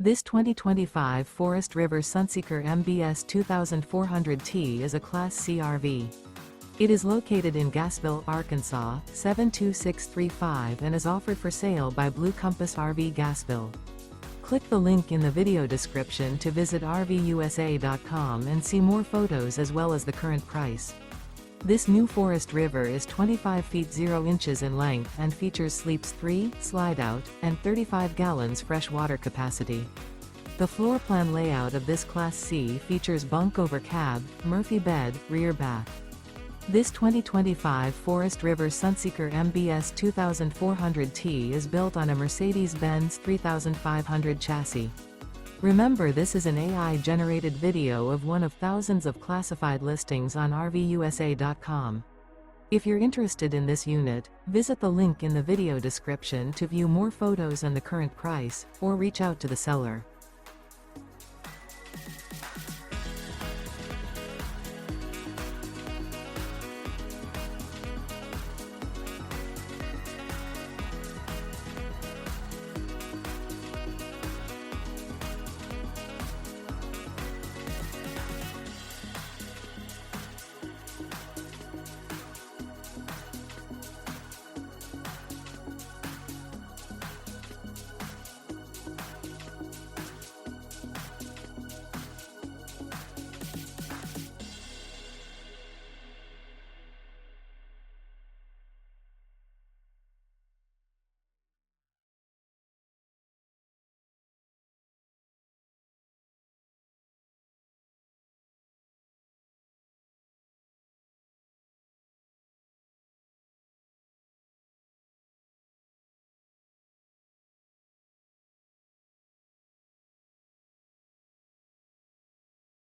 This 2025 Forest River Sunseeker MBS 2400T is a Class C RV. It is located in Gassville, Arkansas, 72635 and is offered for sale by Blue Compass RV Gassville. Click the link in the video description to visit RVUSA.com and see more photos as well as the current price. This new Forest River is 25 feet 0 inches in length and features sleeps 3, Slideout, and 35 gallons fresh water capacity. The floor plan layout of this Class C features bunk over cab, Murphy bed, rear bath. This 2025 Forest River Sunseeker MBS 2400T is built on a Mercedes-Benz 3500 chassis. Remember, this is an AI-generated video of one of thousands of classified listings on RVUSA.com. If you're interested in this unit, visit the link in the video description to view more photos and the current price, or reach out to the seller.